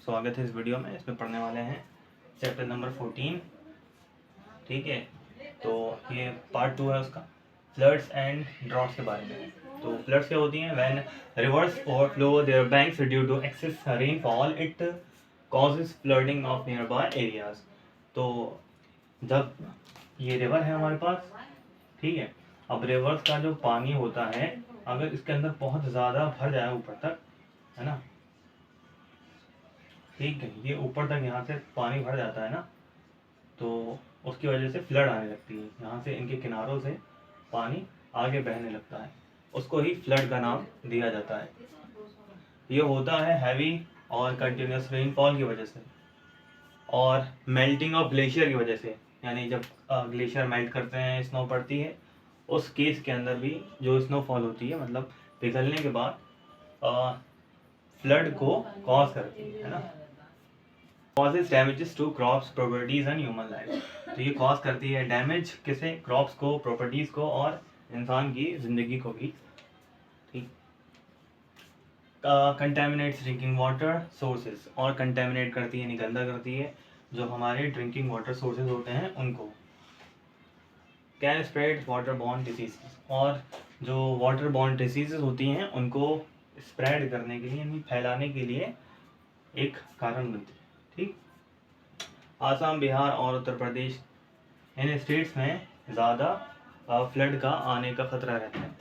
स्वागत है इस वीडियो में। इसमें पढ़ने वाले हैं चैप्टर नंबर 14। ठीक है, तो ये पार्ट 2 है उसका, फ्लड्स एंड ड्रॉट्स के बारे में। तो फ्लड्स क्या होती हैं? When rivers overflow their banks due to excess rainfall it causes flooding of nearby areas. तो जब ये रिवर है हमारे पास, ठीक है, अब रिवर्स का जो पानी होता है अगर इसके अंदर बहुत ज़्यादा भर जाए ऊपर तक, है ना, ठीक है, ये ऊपर तक यहाँ से पानी भर जाता है ना, तो उसकी वजह से फ्लड आने लगती है। यहाँ से इनके किनारों से पानी आगे बहने लगता है, उसको ही फ्लड का नाम दिया जाता है। ये होता है हैवी और कंटिन्यूस रेनफॉल की वजह से और मेल्टिंग ऑफ ग्लेशियर की वजह से। यानी जब ग्लेशियर मेल्ट करते हैं, स्नो पड़ती है, उस केस के अंदर भी जो स्नोफॉल होती है, मतलब पिघलने के बाद फ्लड को कॉज करती है ना। Causes damages to crops, properties and human life. तो ये कॉज करती है डैमेज किसे? क्रॉप्स को, प्रॉपर्टीज को और इंसान की जिंदगी को भी। ठीक, कंटेमिनेट्स ड्रिंकिंग वाटर सोर्सेज, और कंटेमिनेट करती है, यानी गंदा करती है जो हमारे ड्रिंकिंग वाटर सोर्सेज होते हैं उनको। Can spread water borne diseases, और जो वाटर बॉर्न डिसीजेज होती हैं उनको स्प्रेड करने के लिए, यानी फैलाने के लिए एक कारण बनती है। ठीक, आसाम, बिहार और उत्तर प्रदेश, इन स्टेट्स में ज़्यादा फ्लड का आने का खतरा रहता है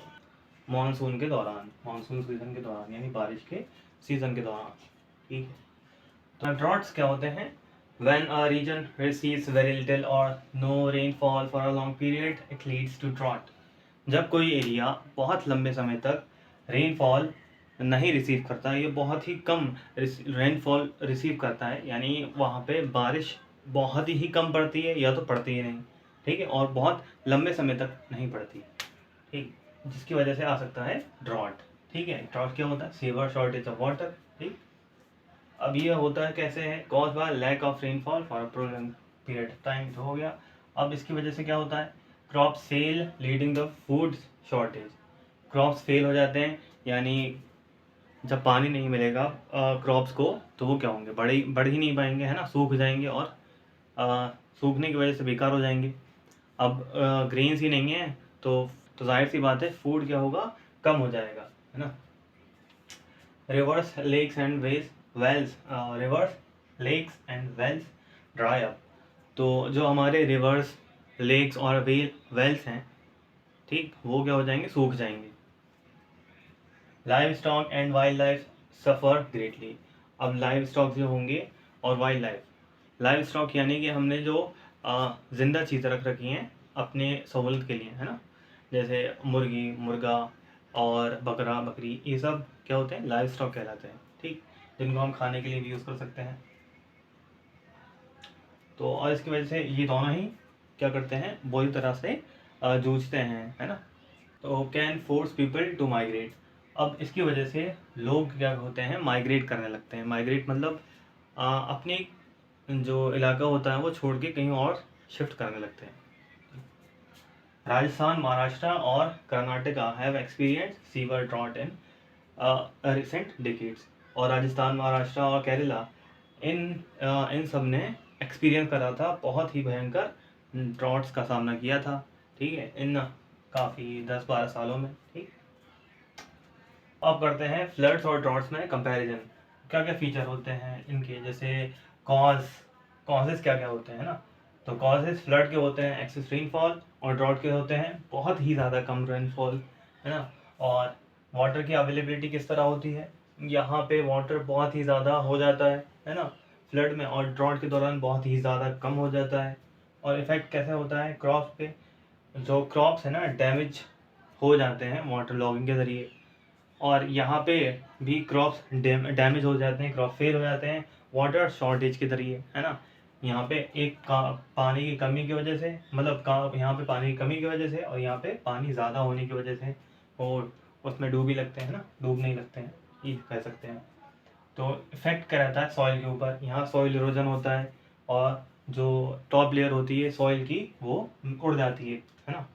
मानसून के दौरान, मानसून सीजन के दौरान, यानी बारिश के सीजन के दौरान। ठीक है, तो ड्रॉट्स क्या होते हैं? When a region receives very little or no rainfall for a long period, it leads to drought. जब कोई एरिया बहुत लंबे समय तक रेनफॉल नहीं रिसीव करता, ये बहुत ही कम रेनफॉल रिसीव करता है, यानी वहाँ पे बारिश बहुत ही कम पड़ती है या तो पड़ती ही नहीं, ठीक है, और बहुत लंबे समय तक नहीं पड़ती, ठीक, जिसकी वजह से आ सकता है ड्रॉट। ठीक है, ड्रॉट क्या होता है? Severe shortage of water. ठीक, अब ये होता है कैसे है? Cause by lack of rainfall for a prolong period of time. तो हो गया। अब इसकी वजह से क्या होता है? Crops fail leading the food shortage. Crops fail हो जाते हैं, यानी जब पानी नहीं मिलेगा क्रॉप्स को, तो वो क्या होंगे? बढ़ ही नहीं पाएंगे, है ना, सूख जाएंगे, और सूखने की वजह से बेकार हो जाएंगे। अब ग्रेन्स ही नहीं है तो जाहिर सी बात है फूड क्या होगा? कम हो जाएगा, है ना। Rivers lakes and wells, rivers lakes and wells dry up. तो जो हमारे रिवर्स, लेक्स और वेल्स हैं, ठीक, वो क्या हो जाएंगे? सूख जाएंगे। Live stock and wild life suffer greatly. अब लाइव स्टॉक जो होंगे और वाइल्ड लाइफ, लाइव स्टॉक यानी कि हमने जो जिंदा चीज़ें रख रखी हैं अपने सहूलत के लिए, है ना, जैसे मुर्गी, मुर्गा और बकरा, बकरी, ये सब क्या होते हैं? लाइव स्टॉक कहलाते हैं। ठीक, जिनको हम खाने के लिए भी यूज़ कर सकते हैं। तो और इसकी वजह से ये दोनों ही क्या करते हैं? बुरी तरह से जूझते हैं, है ना। तो can force people to migrate. अब इसकी वजह से लोग क्या होते हैं? माइग्रेट करने लगते हैं। माइग्रेट मतलब अपने जो इलाका होता है वो छोड़ के कहीं और शिफ्ट करने लगते हैं। राजस्थान, महाराष्ट्र और Karnataka have experience severe drought in recent decades. और राजस्थान, महाराष्ट्र और केरला, इन सब ने एक्सपीरियंस करा था, बहुत ही भयंकर ड्रॉट्स का सामना किया था, ठीक है, इन काफ़ी 10-12 सालों में। ठीक, अब करते हैं फ्लड्स और ड्रॉट्स में कंपैरिजन। क्या क्या फीचर होते हैं इनके? जैसे कॉजेस क्या क्या होते हैं ना। तो कॉजेस फ्लड के होते हैं एक्सेस रेनफॉल, और ड्रॉट के होते हैं बहुत ही ज़्यादा कम रेनफॉल, है ना। और वाटर की अवेलेबिलिटी किस तरह होती है? यहाँ पे वाटर बहुत ही ज़्यादा हो जाता है ना, फ्लड में, और ड्रॉट के दौरान बहुत ही ज़्यादा कम हो जाता है। और इफेक्ट कैसे होता है क्रॉप्स पे? जो क्रॉप्स है ना, डैमेज हो जाते हैं वाटर लॉगिंग के ज़रिए, और यहाँ पे भी क्रॉप्स डैमेज हो जाते हैं, क्रॉप फेल हो जाते हैं वाटर शॉर्टेज के जरिए, है ना। यहाँ पे एक पानी की कमी की वजह से, मतलब यहाँ पे पानी की कमी की वजह से, और यहाँ पे पानी ज़्यादा होने की वजह से, और उसमें डूब ही लगते हैं ना, डूब नहीं लगते हैं, ये कह सकते हैं। तो इफेक्ट क्या रहता है सॉइल के ऊपर? यहाँ सॉइल इरोजन होता है, और जो टॉप लेयर होती है सॉइल की वो उड़ जाती है ना।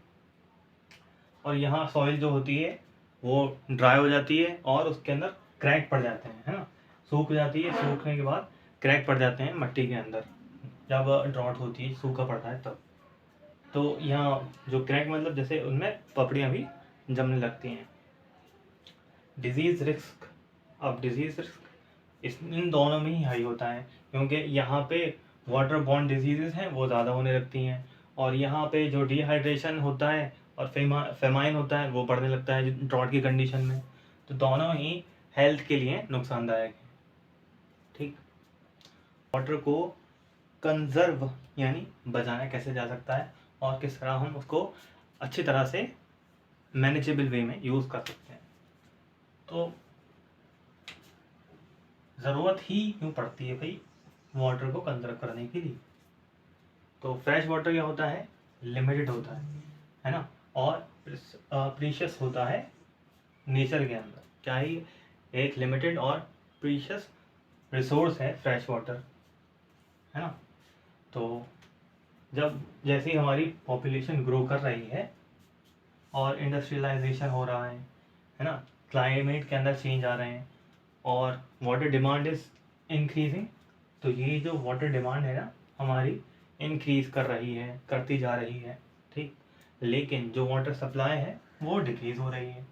और यहाँ सॉइल जो होती है वो ड्राई हो जाती है, और उसके अंदर क्रैक पड़ जाते हैं, है ना, सूख जाती है। सूखने के बाद क्रैक पड़ जाते हैं मट्टी के अंदर, जब ड्रॉट होती है, सूखा पड़ता है तब। तो यहाँ जो क्रैक मतलब जैसे उनमें पपड़ियाँ भी जमने लगती हैं। डिजीज़ रिस्क, अब डिजीज़ रिस्क इन दोनों में ही हाई होता है, क्योंकि यहाँ पे वाटर बॉर्न डिजीज़ हैं वो ज़्यादा होने लगती हैं, और यहाँ पे जो डिहाइड्रेशन होता है और फेमाइन होता है वो बढ़ने लगता है ड्रॉट की कंडीशन में। तो दोनों ही हेल्थ के लिए नुकसानदायक है। ठीक, वाटर को कंजर्व यानी बचाया कैसे जा सकता है और किस तरह हम उसको अच्छी तरह से मैनेजेबल वे में यूज़ कर सकते हैं। तो ज़रूरत ही क्यों पड़ती है भाई वाटर को कंजर्व करने के लिए। तो फ्रेश वाटर क्या होता है, लिमिटेड होता है ना, और प्रीशियस होता है नेचर के अंदर। क्या ही एक लिमिटेड और प्रीशियस रिसोर्स है फ्रेश वाटर, है ना। तो जब जैसे ही हमारी पॉपुलेशन ग्रो कर रही है और इंडस्ट्रियलाइजेशन हो रहा है ना, क्लाइमेट के अंदर चेंज आ रहे हैं और वाटर डिमांड इज इंक्रीजिंग, तो ये जो वाटर डिमांड है ना हमारी इंक्रीज कर रही है, करती जा रही है। ठीक, लेकिन जो वाटर सप्लाई है वो डिक्रीज हो रही है,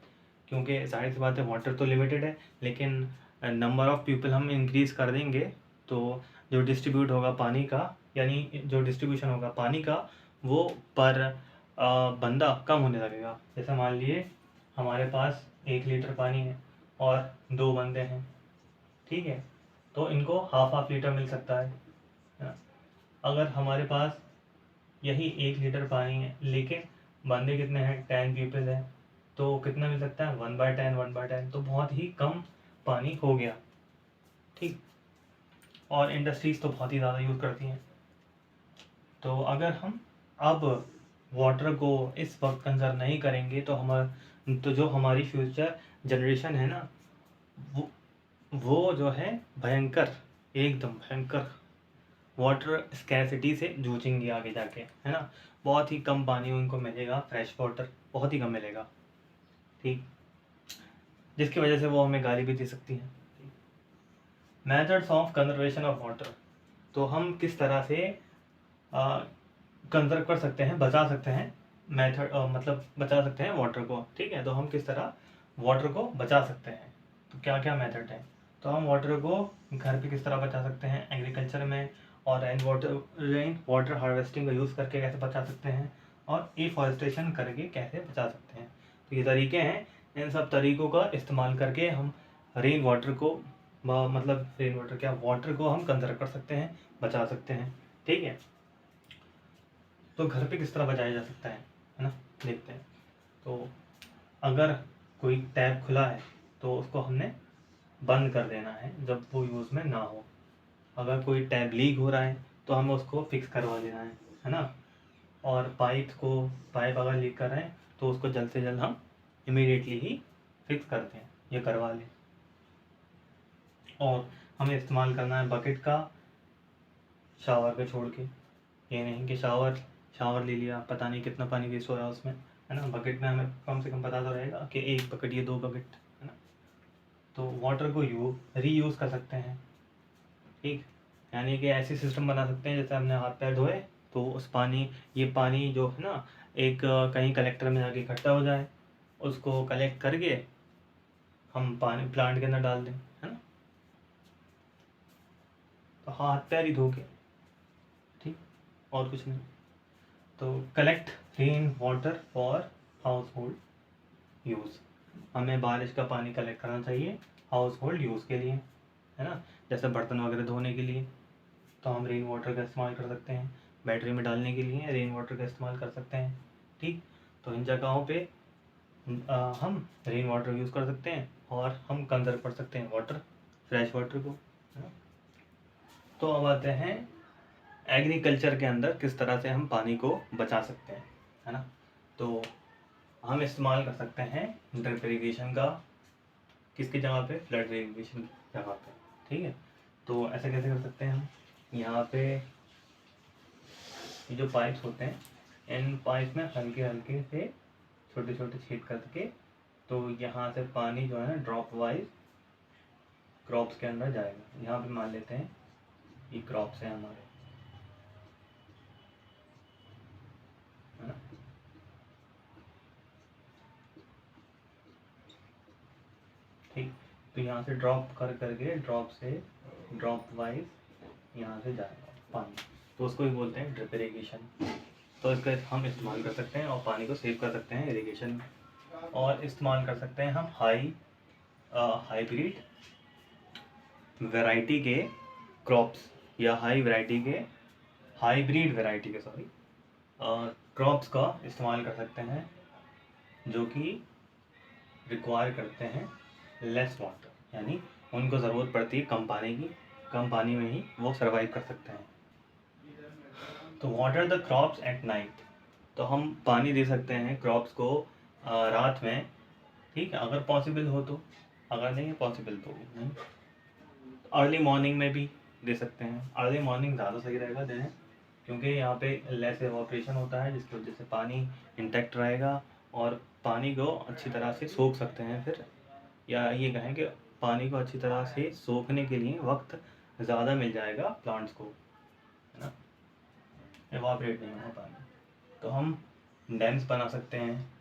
क्योंकि जाहिर सी बात है वाटर तो लिमिटेड है, लेकिन नंबर ऑफ़ पीपल हम इंक्रीज़ कर देंगे तो जो डिस्ट्रीब्यूट होगा पानी का, यानी जो डिस्ट्रीब्यूशन होगा पानी का, वो पर बंदा कम होने लगेगा। जैसे मान लिए हमारे पास 1 लीटर पानी है और 2 बंदे हैं, ठीक है, तो इनको हाफ हाफ लीटर मिल सकता है ना? अगर हमारे पास यही 1 लीटर पानी है लेकिन बंदे कितने हैं, 10 पीपल हैं, तो कितना मिल सकता है, 1/10 1/10, तो बहुत ही कम पानी हो गया। ठीक, और इंडस्ट्रीज तो बहुत ही ज़्यादा यूज़ करती हैं। तो अगर हम अब वाटर को इस वक्त कंजर्व नहीं करेंगे तो जो हमारी फ्यूचर जनरेशन है ना, वो जो है भयंकर, एकदम भयंकर वाटर स्कैरसिटी से जूझेंगे आगे जाके, है ना। बहुत ही कम पानी उनको मिलेगा, फ्रेश वाटर बहुत ही कम मिलेगा। ठीक, जिसकी वजह से वो हमें गाली भी दे सकती हैं। Methods of conservation of water, तो हम किस तरह से कंजर्व कर सकते हैं, बचा सकते हैं, मेथड मतलब बचा सकते हैं वाटर को। ठीक है, तो हम किस तरह वाटर को बचा सकते हैं, तो क्या क्या मेथड है। तो हम वाटर को घर पे किस तरह बचा सकते हैं, एग्रीकल्चर में, और रेन वाटर हार्वेस्टिंग का यूज़ करके कैसे बचा सकते हैं, और एफॉरेस्टेशन करके कैसे बचा सकते हैं। तो ये तरीके हैं, इन सब तरीक़ों का इस्तेमाल करके हम रेन वाटर को मतलब रेन वाटर क्या, वाटर को हम कंजर्व कर सकते हैं, बचा सकते हैं। ठीक है, तो घर पे किस तरह बचाया जा सकता है ना, देखते हैं। तो अगर कोई टैप खुला है तो उसको हमने बंद कर देना है जब वो यूज़ में ना हो। अगर कोई टैप लीक हो रहा है तो हमें उसको फिक्स करवा देना है ना। और पाइप अगर लीक कर रहे हैं तो उसको जल्द से जल्द हम इमीडिएटली ही फिक्स करते हैं या करवा लें। और हमें इस्तेमाल करना है बकेट का शावर पे छोड़ के, ये नहीं कि शावर ले लिया, पता नहीं कितना पानी वेस्ट हो रहा है उसमें, है ना। बकेट में हमें कम से कम पता तो रहेगा कि 1 बकेट या 2 बकेट, है ना। तो वाटर को रीयूज़ कर सकते हैं। ठीक, यानी कि ऐसे सिस्टम बना सकते हैं जैसे हमने हाथ पैर धोए तो ये पानी जो है ना एक कहीं कलेक्टर में जाके इकट्ठा हो जाए, उसको कलेक्ट करके हम पानी प्लांट के अंदर डाल दें, है ना। तो हाथ पैर ही धो के, ठीक, और कुछ नहीं। तो collect rain water for house hold use, हमें बारिश का पानी कलेक्ट करना चाहिए हाउस होल्ड यूज़ के लिए, है ना। जैसे बर्तन वगैरह धोने के लिए तो हम रेन वाटर का इस्तेमाल कर सकते हैं, बैटरी में डालने के लिए रेन वाटर का इस्तेमाल कर सकते हैं। ठीक, तो इन जगहों पे हम रेन वाटर यूज़ कर सकते हैं और हम कंजर्व कर सकते हैं वाटर, फ्रेश वाटर को, है ना। तो अब आते हैं एग्रीकल्चर के अंदर किस तरह से हम पानी को बचा सकते हैं, है ना। तो हम इस्तेमाल कर सकते हैं ड्रिप इरीगेशन का, किसकी जगह पे, फ्लड इरीगेशन की जगह पे। ठीक है, तो ऐसे कैसे कर सकते हैं हम, यहाँ पे ये जो पाइप्स होते हैं, इन पाइप में हल्के हल्के से छोटे छोटे छेद करके, तो यहाँ से पानी जो है ना ड्रॉप वाइज क्रॉप्स के अंदर जाएगा। यहाँ पे मान लेते हैं ये क्रॉप्स हैं हमारे, है ना। ठीक, तो यहाँ से ड्रॉप कर करके ड्रॉप से ड्रॉप वाइज यहाँ से जाएगा पानी, तो उसको ही बोलते हैं ड्रिप इरिगेशन। तो इसका हम इस्तेमाल कर सकते हैं और पानी को सेव कर सकते हैं इरिगेशन। और इस्तेमाल कर सकते हैं हम हाइब्रिड वैरायटी के क्रॉप्स या हाइब्रिड वैरायटी के क्रॉप्स का इस्तेमाल कर सकते हैं जो कि रिक्वायर करते हैं लेस वाटर, यानी उनको ज़रूरत पड़ती है कम पानी की, कम पानी में ही वो सर्वाइव कर सकते हैं। तो water the crops at night, तो हम पानी दे सकते हैं क्रॉप्स को रात में, ठीक है, अगर पॉसिबल हो तो, अगर नहीं है पॉसिबल तो नहीं, अर्ली मॉर्निंग में भी दे सकते हैं। अर्ली मॉर्निंग ज़्यादा सही रहेगा दें, क्योंकि यहाँ पे लेस एवापोरेशन होता है जिसकी वजह से पानी इंटैक्ट रहेगा और पानी को अच्छी तरह से सोख सकते हैं फिर, या ये कहें कि पानी को अच्छी तरह से सोखने के लिए वक्त ज़्यादा मिल जाएगा प्लांट्स को, है ना, एवापोरेट नहीं होगा पानी। तो हम डैम्स बना सकते हैं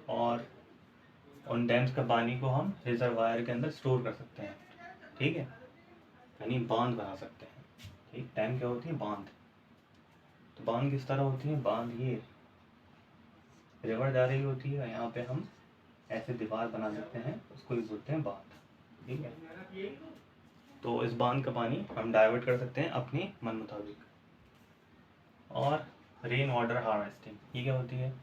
और उन डैम्स का पानी को हम रिजर्वायर के अंदर स्टोर कर सकते हैं, ठीक है, यानी बांध बना सकते हैं। ठीक, डैम क्या होती है, बांध। तो बांध किस तरह होती है, बांध ये रिवर जा रही होती है, यहाँ पे हम ऐसे दीवार बना सकते हैं, उसको ही बोलते हैं बांध, ठीक है। तो इस बांध का पानी हम डाइवर्ट कर सकते हैं अपने मन मुताबिक। और रेन वाटर हार्वेस्टिंग, ये क्या होती है,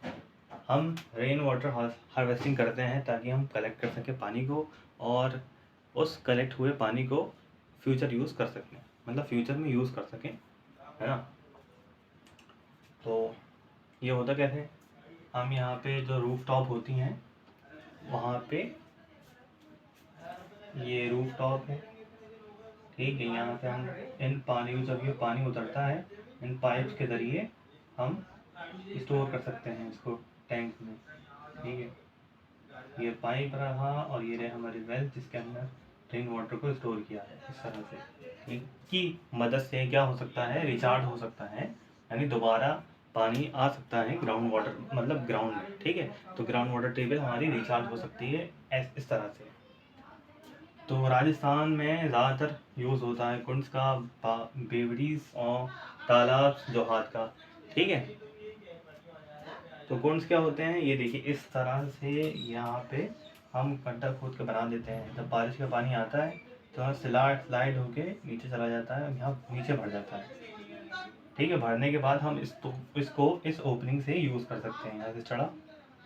हम रेन वाटर हार्वेस्टिंग करते हैं ताकि हम कलेक्ट कर सकें पानी को और उस कलेक्ट हुए पानी को फ्यूचर यूज़ कर सकें, मतलब फ्यूचर में यूज़ कर सकें, है ना। तो ये होता कैसे, हम यहाँ पे जो रूफ टॉप होती हैं वहाँ पे, ये रूफ टॉप है, ठीक है, यहाँ पे हम इन पानी को, जब ये पानी उतरता है इन पाइप्स के ज़रिए हम स्टोर कर सकते हैं इसको टैंक में, ठीक है। ये पाइप रहा और ये रहे हमारी वेल जिसके अंदर रेन वाटर को स्टोर किया है इस तरह से। इसकी मदद से क्या हो सकता है, रिचार्ज हो सकता है, यानी दोबारा पानी आ सकता है ग्राउंड वाटर, मतलब ग्राउंड में, ठीक है। तो ग्राउंड वाटर टेबल हमारी रिचार्ज हो सकती है इस तरह से। तो राजस्थान में ज़्यादातर यूज़ होता है कुंड का, बेवड़ीज और तालाब जोहात का, ठीक है। तो कुंड क्या होते हैं, ये देखिए इस तरह से यहाँ पे हम गड्ढा खोद के बना देते हैं, जब बारिश का पानी आता है तो यहाँ स्लाइड होके नीचे चला जाता है और यहाँ नीचे भर जाता है, ठीक है। भरने के बाद हम इसको इस ओपनिंग से यूज़ कर सकते हैं, यहाँ से चढ़ा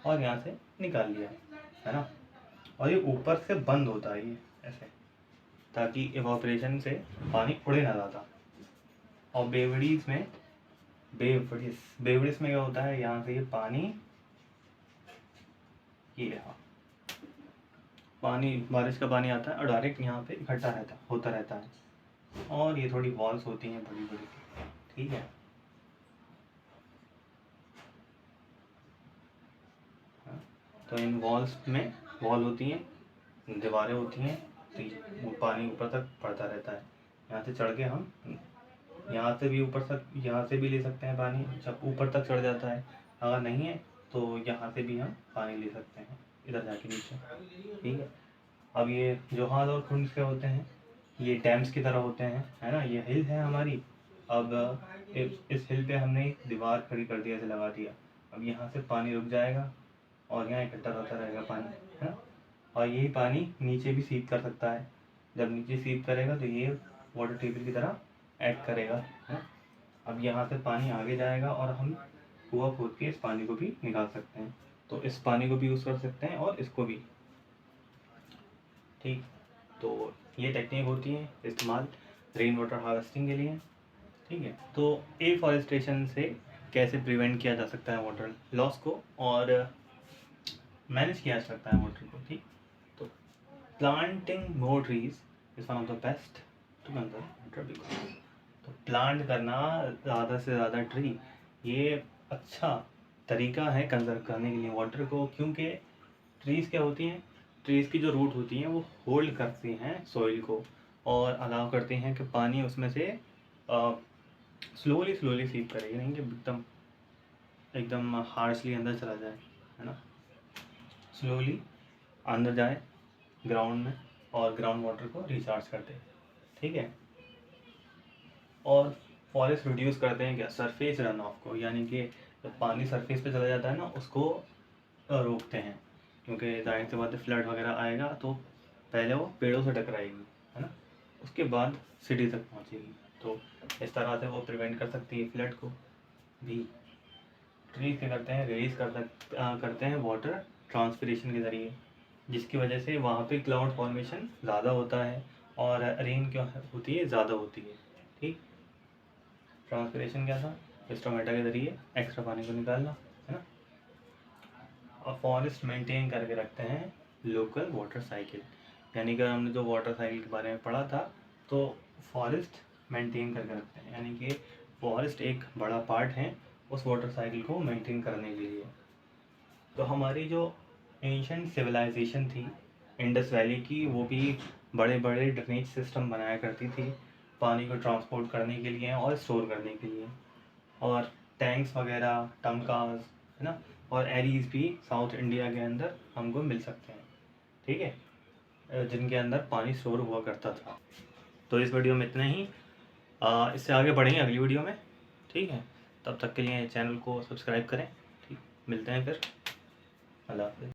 और यहाँ से निकाल लिया, है ना। और ये ऊपर से बंद होता है ये ऐसे, ताकि इवापोरेशन से पानी उड़े ना ज़्यादा। और बेवड़ीज में क्या होता है, यहाँ से ये पानी, ये यहाँ पानी, बारिश का पानी आता है और डायरेक्ट यहाँ पे इकट्ठा होता रहता है। और ये थोड़ी वॉल्स होती हैं बड़ी बड़ी, ठीक है। तो इन वॉल्स में वॉल होती हैं, दीवारें होती हैं, तो वो पानी ऊपर तक पड़ता रहता है। यहाँ से चढ़ के हम यहाँ से भी ऊपर तक, यहाँ से भी ले सकते हैं पानी जब ऊपर तक चढ़ जाता है, अगर नहीं है तो यहाँ से भी हम पानी ले सकते हैं इधर जाके नीचे, ठीक है। अब ये जोहाल और कुंड क्या होते हैं, ये डैम्स की तरह होते हैं, है ना। ये हिल है हमारी, अब इस हिल पे हमने एक दीवार खड़ी कर दिया, ऐसे लगा दिया, अब यहाँ से पानी रुक जाएगा और यहाँ इकट्ठा होता रहेगा पानी, है ना। और यही पानी नीचे भी सीप कर सकता है, जब नीचे सीप करेगा तो ये वाटर टेबल की तरह ऐड करेगा, है। अब यहाँ से पानी आगे जाएगा और हम कुआं खोद के इस पानी को भी निकाल सकते हैं, तो इस पानी को भी यूज़ कर सकते हैं और इसको भी, ठीक। तो ये टेक्निक होती है इस्तेमाल रेन वाटर हार्वेस्टिंग के लिए, ठीक है। तो एफॉरेस्टेशन से कैसे प्रिवेंट किया जा सकता है वाटर लॉस को और मैनेज किया जा सकता है वाटर को, ठीक। तो planting more trees is one of the best to conserve water, because तो प्लांट करना ज़्यादा से ज़्यादा ट्री, ये अच्छा तरीका है कंजर्व करने के लिए वाटर को, क्योंकि ट्रीज़ क्या होती हैं, ट्रीज़ की जो रूट होती हैं वो होल्ड करती हैं सॉइल को और अलाउ करती हैं कि पानी उसमें से स्लोली स्लोली सीप करेगी, नहीं कि एकदम एकदम हार्शली अंदर चला जाए, है ना। स्लोली अंदर जाए ग्राउंड में और ग्राउंड वाटर को रिचार्ज कर दे, ठीक है। और फॉरेस्ट रिड्यूस करते हैं क्या, सरफेस रन ऑफ को, यानी कि जब पानी सरफेस पे चला जाता है ना उसको रोकते हैं, क्योंकि जाहिर सी बात है फ्लड वगैरह आएगा तो पहले वो पेड़ों से टकराएगी, है ना, उसके बाद सिटी तक पहुंचेगी। तो इस तरह से वो प्रिवेंट कर सकती है फ्लड को भी। ट्रीज क्या करते हैं, रिलीज करते हैं वाटर ट्रांसपिरेशन के ज़रिए, जिसकी वजह से वहाँ पे क्लाउड फॉर्मेशन ज़्यादा होता है और रेन क्या होती है, ज़्यादा होती है, ठीक। ट्रांसपिरेशन क्या था, स्टोमेटा के ज़रिए एक्स्ट्रा पानी को निकालना, है ना। और फॉरेस्ट मेंटेन करके रखते हैं लोकल वाटर साइकिल, यानी कि हमने जो वाटर साइकिल के बारे में पढ़ा था, तो फॉरेस्ट मेंटेन करके रखते हैं, यानी कि फॉरेस्ट एक बड़ा पार्ट है उस वाटर साइकिल को मेंटेन करने के लिए। तो हमारी जो एंशंट सिविलाइजेशन थी इंडस वैली की, वो भी बड़े बड़े ड्रेनेज सिस्टम बनाया करती थी पानी को ट्रांसपोर्ट करने के लिए और स्टोर करने के लिए। और टैंक्स वगैरह, टंकास, है ना, और एरीज भी साउथ इंडिया के अंदर हमको मिल सकते हैं, ठीक है, जिनके अंदर पानी स्टोर हुआ करता था। तो इस वीडियो में इतना ही, इससे आगे बढ़ेंगे अगली वीडियो में, ठीक है। तब तक के लिए चैनल को सब्सक्राइब करें, ठीक। मिलते हैं फिर, अल्लाह हाफ़िज़।